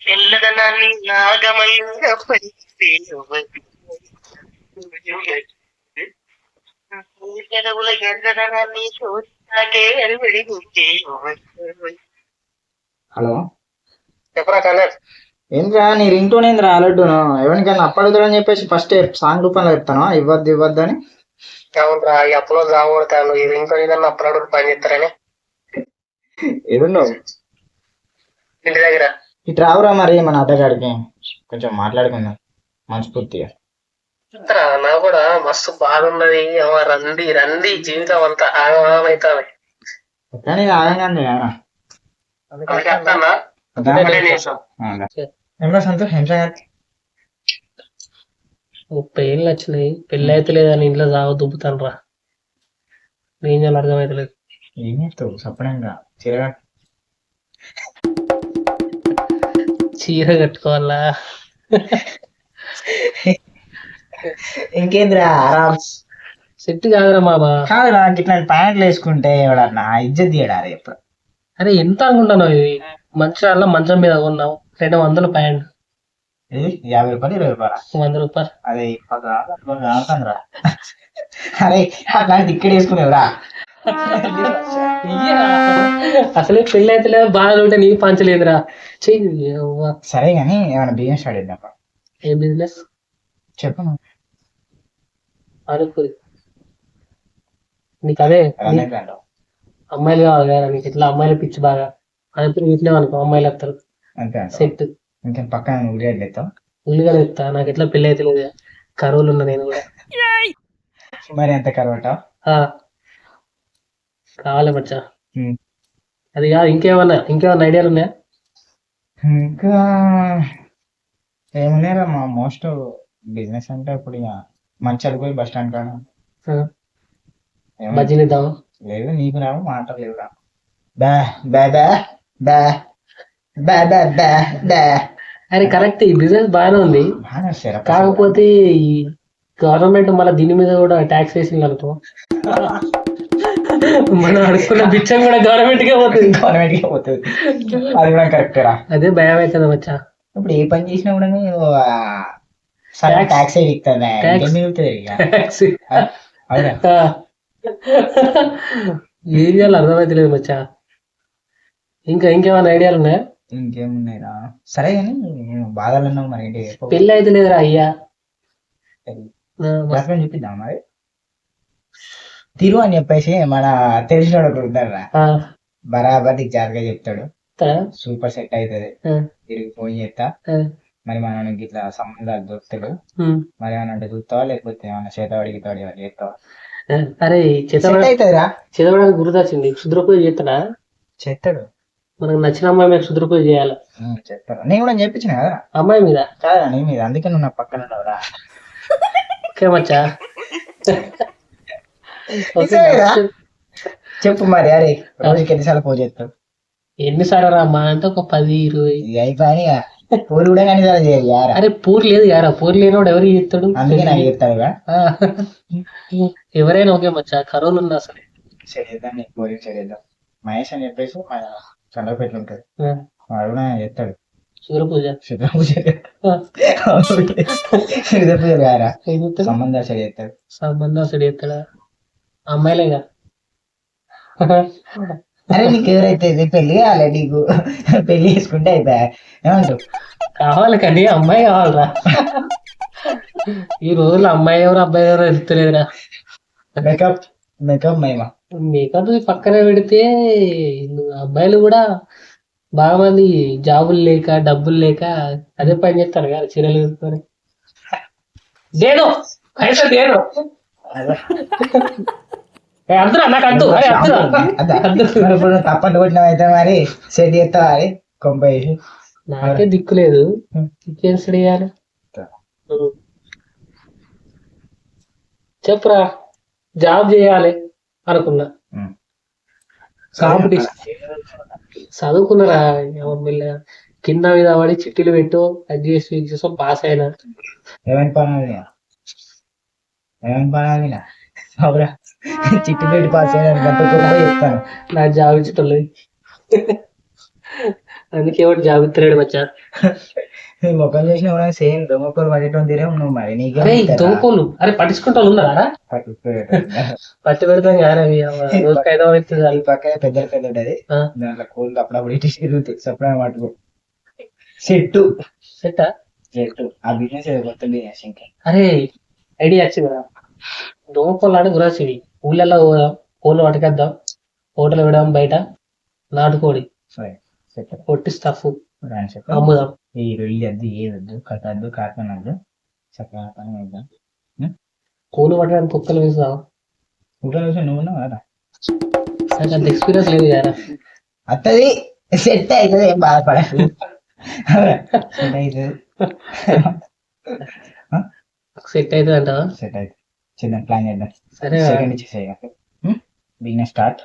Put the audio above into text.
తెల్లదనాన్ని నాగమయంగా పరిస్తే పెదవుల గర్దనాన్ని చూస్తాకే అరిబడి హలో చెప్పరా కలర్ ఏంద్రా నీ రింగ్ టోన్ ఏంద్రా అలడ్డును ఎవరికైనా అప్పడుగుతాడని చెప్పేసి ఫస్ట్ సాంగ్ రూపంలో చెప్తాను ఇవ్వద్దు ఇవ్వద్దు అని. అవునరా ఈ అప్పులో రావడతాను ఈ రింగ్ ఏదన్నా అప్పుడు పని చేస్తారని ఏడున్నావు? ఇంటి దగ్గర ఇటు రావురా మరి మన అత్తగారికి కొంచెం మాట్లాడుకుందాం మనస్ఫూర్తిగా. చెప్తారా నాకు కూడా మస్తు బాగున్నది రండి రండి జీవితం అంతా ఆగమవుతాను కానీ ఆగంగానే అందుకే వస్తానా ఏమన్నా సంతోష్ హింసా 30 ఏళ్ళు వచ్చినాయి పెళ్ళి అయితే లేదని ఇంట్లో సాగు దుబ్బుతాను రా. ఏం చేయాలి అర్థమైతలేదు. ఏం చేస్తావు సపడంగా చిరగా చీర కట్టుకోవాలా ఇంకేంద్రా ఆరామ్ సెట్ కాదురా మామా. కాదు నాకు ఇట్లా ప్యాంట్లు వేసుకుంటే ఎవడన్నా ఇజ్జత్ తీయడాలి ఎప్పుడు. అరే ఎంత అనుకుంటున్నావు ఇది మంచిగా మంచం మీద కొన్నావు 200 ప్యాంట్. 50 రూపాయలు 20 రూపాయలు 100 రూపాయలు. అదే ఆడుతుందిరా. అరే అట్లాంటి ఇక్కడ వేసుకునేవరా అసలే పెళ్ళి అయితే లేదు బాధలు ఉంటే నీకు పంచలేదురా. చెయ్యి సరే కానీ ఏమైనా బిజినెస్ స్టార్ట్ చేద్దాం. ఏ బిజినెస్ చెప్పు అనుకోరు నీకు. అదే అమ్మాయిలు కావాలి కదా నీకు. ఇట్లా అమ్మాయిలు పిచ్చి బాగా అది ఇట్లే అనుకో అమ్మాయిలు వస్తారు అంతే సెట్. ఇంకా పక్కన ఉల్లిగడ్డలు ఎత్తాం. ఉల్లిగడ్డ ఎత్తా నాకు ఎట్లా పెళ్ళి అయితే లేదు కరువులు ఉన్నా నేను కూడా. మరి ఎంత కరవట కావాలి మచ్చా. అది కాదు ఇంకేమన్నా ఐడియాలు ఉన్నాయా? ఇంకా ఏమున్నారా మా మోస్ట్ బిజినెస్ అంటే ఇప్పుడు ఇక మంచి అడుగు బస్ స్టాండ్ కాడ బజ్జీలు ఇద్దాం. లేదు నీకు రావు మాటలు లేవురా. బా బా బా బా బా బా బా బా. అరే కరెక్ట్ ఈ బిజినెస్ బాగానే ఉంది. కాకపోతే ఈ గవర్నమెంట్ మళ్ళీ దీని మీద కూడా ట్యాక్స్ వేసింది అనుకో మనం అడుక్కున్న బిచ్చం కూడా గవర్నమెంట్ కే పోతుంది. అది కూడా కరెక్ట్ రా. అదే భయం అవుతుంది మచ్చా. ఇప్పుడు ఏ పని చేసినా కూడా ట్యాక్స్ ఏం చేయాలి అర్థమైతలేదు మచ్చా. ఇంకేమైనా ఐడియాలు ఉన్నాయా? ఇంకేమున్నాయిరా. సరే కానీ నేను బాధలు ఉన్నావు మరి ఏంటి పెళ్ళి అయితే లేదురా అయ్యా. చూపిద్దాం మరి తిరు అని చెప్పేసి మన తెలిసిన ఒకరు ఉంటారా బరాబర్ నీకు జాగ్రత్తగా చెప్తాడు. సూపర్ సెట్ అవుతుంది. తిరిగి ఫోన్ చేస్తా మరి మనకి ఇట్లా సంబంధాలు దొరుకుతాడు. మరి ఏమన్నా అంటే చూస్తావా లేకపోతే ఏమన్నా చేతవాడికి తోడి చేస్తావా? అరే అవుతుందిరా. చదవడానికి గుర్తొచ్చింది. క్షుద్ర పూజ చేస్తాడా? చేస్తాడు. మనకు నచ్చిన అమ్మాయి మీద క్షుద్ర పూజ చేయాలి. చెప్తాను. నేను కూడా చెప్పించిన కదా అమ్మాయి మీద కాదా నీ మీద. అందుకే నువ్వు నా పక్కన ఉన్నావురా. ఓకే మచ్చా చెప్పు మరి. అరే రోజుకి ఎన్నిసార్లు పూజ చేస్తావు? ఎన్నిసార్లు రా అమ్మా అంటే ఒక 10-20 అయిపోయి పూరి కూడా కానీ చేయాలి. అరే పూరి లేదు యారా. పూరి లేనివాడు ఎవరు చేస్తాడు? అందుకే నాకు చెప్తాడు. ఎవరైనా ఓకే మచ్చా. కరోనా ఉన్నా అసలు చేద్దాం పూరి చేద్దాం. మహేష్ అని చెప్పేసి మన చంద్రపేట ఉంటుంది వాడు కూడా చేస్తాడు శుద్ర పూజ. శుద్ర పూజ శుద్ర పూజ కారా సంబంధాలు సరి చేస్తాడు. సంబంధాలు సరి చేస్తాడా? అమ్మాయిలేగా. అరే నీకు ఎవరైతే పెళ్లి కావాలి నీకు పెళ్లి చేసుకుంటే అయిపోయా ఏమంటావు? కావాలి కానీ అమ్మాయి కావాలరా. ఈ రోజుల్లో అమ్మాయి ఎవరు అబ్బాయి ఎవరు వెళ్తలేదురా. మేకప్ మేకప్ మైమా మేకప్ పక్కన పెడితే అబ్బాయిలు కూడా బాగా మంది జాబులు లేక డబ్బులు లేక అదే పని చేస్తారు కదా చీరలు వేసుకొని. దేను పైసా దేను అద్దురా నాకు అద్దు తప్పట్టు కొట్టినావు అయితే మరి సెట్ చేస్తావా? అది కొంప వేసి నాకే దిక్కులేదు. ఇంకేం సెట్ చేయాలి చెప్పురా. జాబ్ చేయాలి అనుకున్నా. కాంపిటీషన్ చదువుకున్నారా కింద మీద పడి చిట్టీలు పెట్టు అది చేసి పాస్ అయినా. ఏమని పనాలి చిట్టి పెట్టి పాస్ అయినా చెప్తాను. నా జాబ్ ఇచ్చటోళ్ళు అందుకే ఒకటి జాబ్ ఇస్తున్నాడు మచ్చా. నీ ముఖం చేసిన కూడా సేమ్ దొంగకోలు పడేటం తీరే ఉన్నావు మరి నీకే అరే ఉంటారా? దొంగకోళ్ళు అరే పట్టించుకుంటా ఉన్నారా? పట్టి పెడతాం కానీ అవి రోజుకి 5 అవుతుంది. ఈ పక్కన పెద్ద పెద్ద ఉంటది దాంట్లో కోళ్ళు అప్పుడప్పుడు ఇటు తిరుగుతాయి సపరేట్ పట్టుకో చెట్టు సెట్టా చెట్టు ఆ బిజినెస్ కొత్త బిజినెస్ ఇంకా అరే ఐడియా వచ్చింది కదా, దోమకోళ్ళు ఆడ గురాసివి ఊళ్ళల్లో కోళ్ళు పట్టుకేద్దాం, హోటల్ పెడదాం బయట, నాటుకోడి సెట్ పొట్టి స్టఫ్ అమ్ముదాం. ఈ రొయ్యి వద్దు ఏదొద్దు కట్టద్దు కార్పన్ వద్దు చక్కగా పని వేద్దాం. కోళ్ళు పట్టడానికి కుక్కలు వేస్తాం. కుక్కల విషయం నువ్వు ఉన్నావు కదా నాకు అంత ఎక్స్పీరియన్స్ లేదు కదా. అత్తది సెట్ అవుతుంది ఏం బాధపడ సెట్ అవుతుంది సెట్ అవుతుంది అంటావా? సెట్ అవుతుంది చేద్దాం ప్లాన్ చేద్దాం. సరే సెకండ్ ఇచ్చేసేయ బిజినెస్ స్టార్ట్.